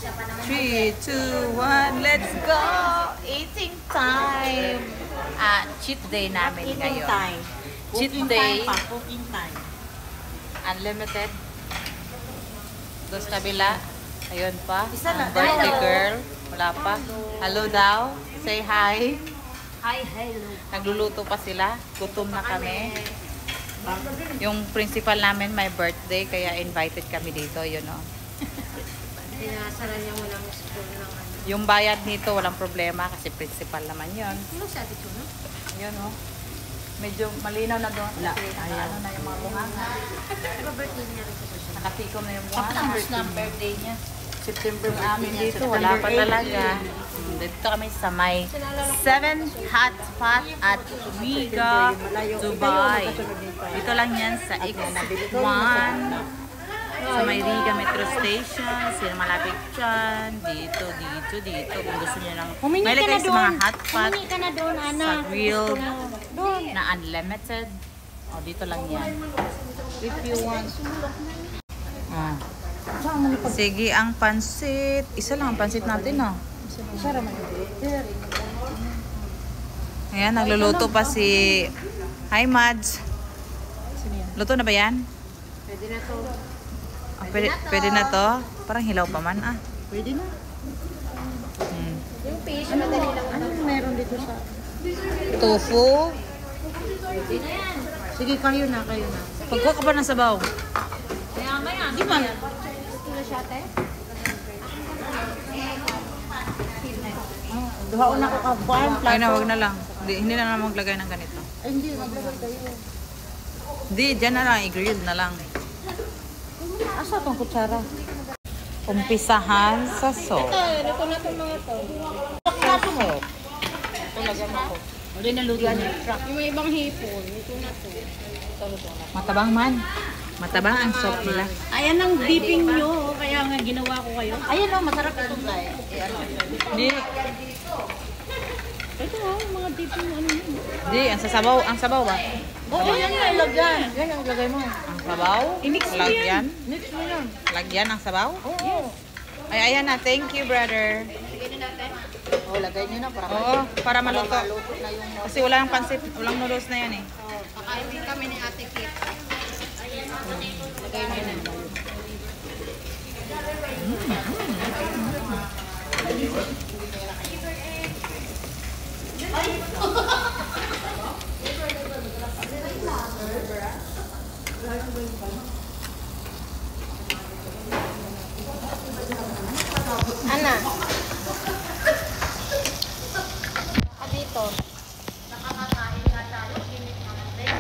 3, 2, 1, let's go! Eating time! Cheat day namin ngayon. Time. Cheat day. Cooking time. Unlimited. Doon sa kabila. Ayun pa. Isa lang. Birthday Hello. girl. Wala pa. Hello daw. Say hi. Hi, hello. Nagluluto pa sila. Gutom na kami. Yung principal namin may birthday kaya invited kami dito. Yun o. Sinasara niya mo lang school ng ano. Yung bayad nito walang problema kasi principal naman yun. Ano sa atin no? Yun o. Medyo malinaw na doon. Ano na yung mga bunganga. Diba birthday niya rin sa social? Nakatikom na yung bunganga. Tapos na ang birthday niya. September amin dito. Wala pa talaga. Dito kami sa may 7 hot spot at Riga, Dubai. Dito lang yan sa X1. Sa may Riga Metro Station. Sila malapit dyan. Dito. Kung gusto niyo lang. May lagay sa mga hot pot. Ka na doon, Ana. Sa grill na unlimited. O, dito lang yan. If you want. Sige, ang pansit. Isa lang ang pansit natin, no? Ayan, nagluluto pa si... Hi, Mads. Luto na ba yan? Pwede na to. Pwede na to? Parang hilaw pa man, ah. Pwede na. Yung fish, madali lang. Ano meron dito sa... Tofu. Pwede na yan. Sige, kayo na. Pagkuha ka pa ng sabaw. Maya. Di ba? Gusto na siya, te? Duhaon ako ka-buwan. Ay na, wag na lang. Hindi na lang maglagay ng ganito. Ay, hindi. Maglagay kayo. Hindi, dyan na lang. I-grill na lang. Asa itong kutsara? Umpisahan sa sauce. Ito na itong mga to. Ito lagyan ako. Uli na luto niya. Yung may ibang hipon. Ito na to. Matabang man. Matabang ang soup nila. Ayan ang dipping nyo. Kaya nga ginawa ko kayo. Ayan o, masarap itong guys. Hindi. Ito o, mga dipping ano yun. Hindi, ang sabaw ba? Oo, yan nga ilagyan. Yan ang ilagay mo. Ang sabaw? I-mix mo yan. Lagyan? Mix mo yan. Lagyan ang sabaw? Oo. Ay, ayan na. Thank you, brother. Oo, lagay nyo na. Oo, para maluto. Maluto na yung... Kasi wala nang pansit, walang noodles na yan eh. Pakain din kami ni Ate Kit. Lagay nyo na. Ana. Dito. Nakakakain nga tayo. Ginit naman din.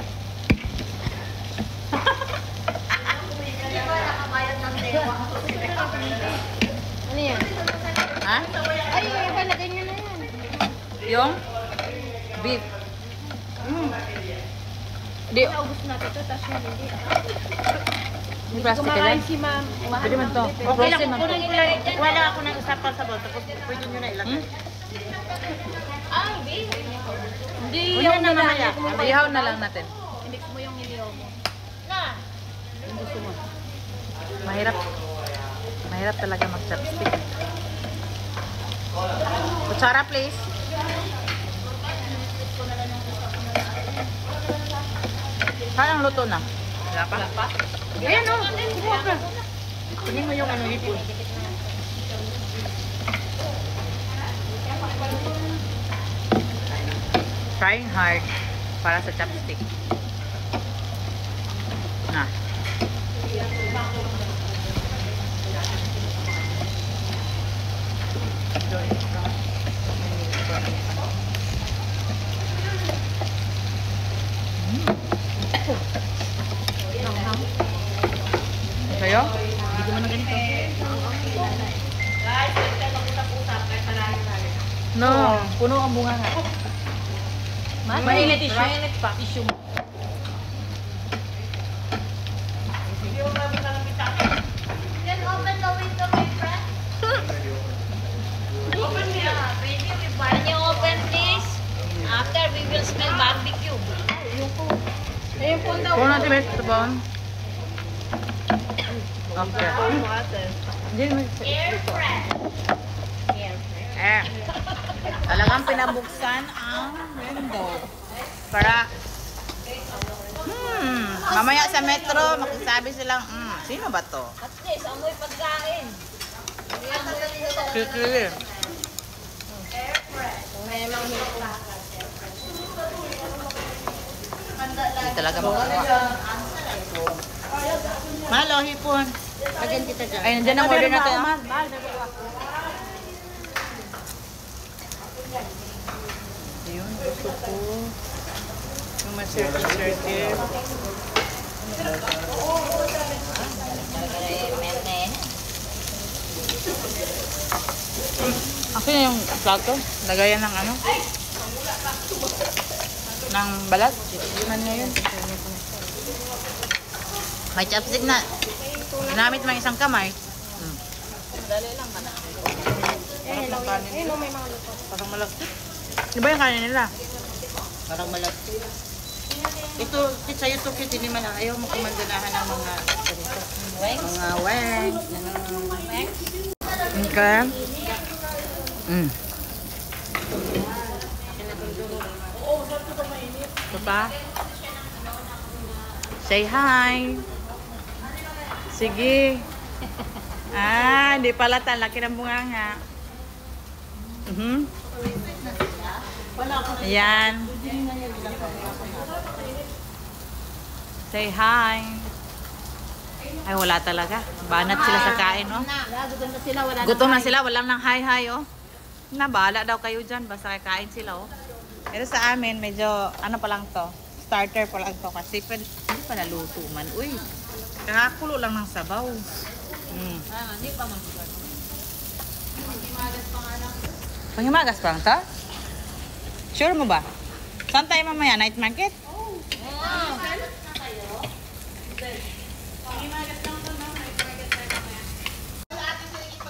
Di ba nakabayad ng dewa? Ano yan? Ha? Ay, yung iba, lagay nyo na yan. Yung? Beef. Di. Naubos natin ito, tapos yung hindi. May plastic ka dyan? si ma'am. Pwede man to. Okay lang, kukunin nyo lang. Wala ako ng usapal sa bol, tapos pwede nyo na ilagay. Ay, hindi. Ihaw na mamaya. Ihaw na lang natin. Mix mo yung iliyaw mo. Na! Yung gusto mo. Mahirap talaga mag-chopstick. Kutsara, please. Parang luto na. Wala pa? Ayan o, kumuha ka. Kunin mo yung ano hipon. Trying hard para sa chopstick. Na. Kayo? Hindi ko man na ganito. Guys, pwede mag-usap-usap kahit malayo tayo. No, puno ang bunga nga. Mainit tissue. Mainit pa. Tissue mo. Then open the window, my friend. Open me. Baby, can you open this? After we will smell barbecue. Ayun po daw. Puno natin ito ba? Okay. Air fresh. Talagang pinabuksan ang window. Para, mamaya sa metro, makisabi silang, sino ba to? At least, amoy pagkain. Kikili. Hindi talaga makakuha. Malo, hipon. Lagyan kita dyan. Ay, nandiyan ang order natin. Ayun, gusto ko. Yung masirte-sirte. Ako yung plato. Lagayan ng ano? Ng balat. Yun ngayon. May chopstick na. Ginamit mo isang kamay. Dali lang ka na. May mga luto. Parang malagkit. Di ba yung kanin nila? Parang malagkit. Ito, sa YouTube, hindi man ayaw mo kumandanahan ng mga ganito. Mga weng. Okay. Ito pa. Say hi. Sige. Hindi pala laki ng bunganga. Ayan. Say hi. Ay, wala talaga. Banat sila sa kain, oh. Gutom na sila. Walang nang hi-hi, oh. Nabala daw kayo dyan. Basta kakain sila, oh. Pero sa amin, medyo, ano pa lang to? Starter pa lang to. Kasi hindi pa naluto man. Uy, kakakulo lang ng sabaw. Hindi pa mag-start. Panghimagas pa lang to? Sure mo ba? Saan tayo mamaya? Night market?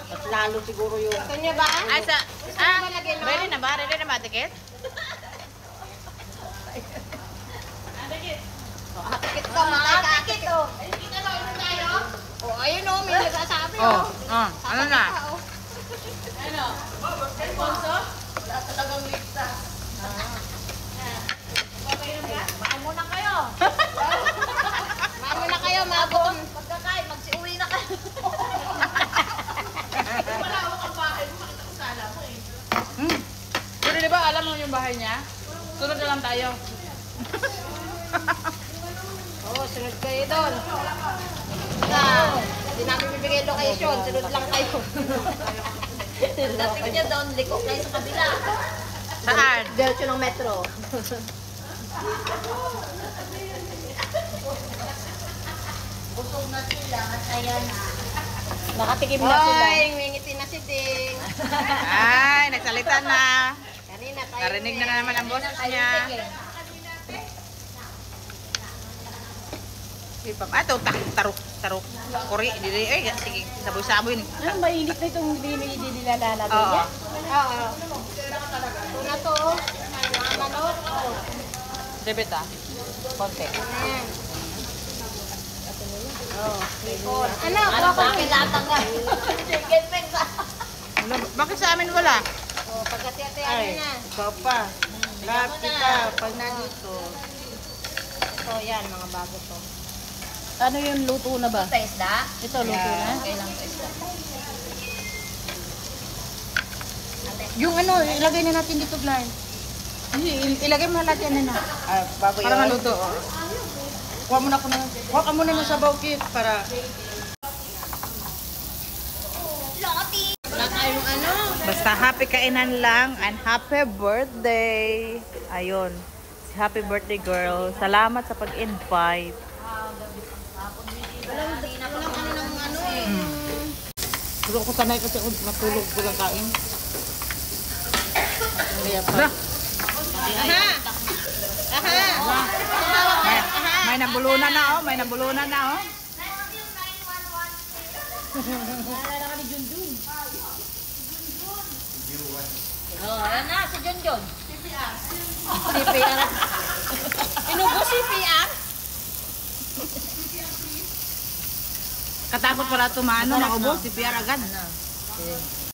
At lalo siguro yung... Kanya ba? Ay, ready na ba? Ready na ba, ticket? Tikit ka, mga tikit, oh. Oh, ayun, oh, may nagsasabi, oh. Ano na? Ano? Sponsor? Wala talagang lista. Baka muna kayo. Baka muna kayo, maabot ang pagkakain. Magsiuwi na kayo. Wala ako ang bahay mo. Makita ko sala mo eh. Pero di ba alam mo yung bahay niya? Sunod na lang tayo. Oo, sunod kayo doon. Hindi namin bibigay location. Sunod lang kayo. Dating niya doon, liko kayo sa kabila. Saan? Diretso ng metro. Busog na sila at ayan na. Nakatikim na sila. Ay, ngingiti na si Ding. Ay, nagsalita na. Kanina tayo. Narinig na naman ang boses niya. Ito, tarok. Kuri, ay, sige, saboy-saboy. Ano, mainit na itong hindi nilalala Oo. niya? Oo. Ito na to. Mga manok. Debit konti. Ano? Ako ko pinatanggal. Chicken wings. Bakit sa amin wala? Oh, pagkati-ati na. Ikaw pa. Lahat kita, pag nandito. So, yan, mga bago to. Ano yung luto na ba? Sa isda? Ito, luto na? Okay lang sa isda. Yung ano, ilagay na natin dito, Blar. Ilagay mo na natin na. Bago Para maluto. Kuha mo na ko na. Kuha ka muna ng sabaw kit para... Wala tayong ano. Basta happy kainan lang and happy birthday. Ayun. Si happy birthday girl. Salamat sa pag-invite. Walang ano ng ano eh. Gusto ko sanay kasi matulog ko lang kain. Kaya pa. Bra, Aha! Aha! may nabulunan na oh. May nabulunan na oh. Oh, ayan na, si Junjun. CPR. Inugo CPR? Katakot pala tumaano, maubo, si Pierre agad.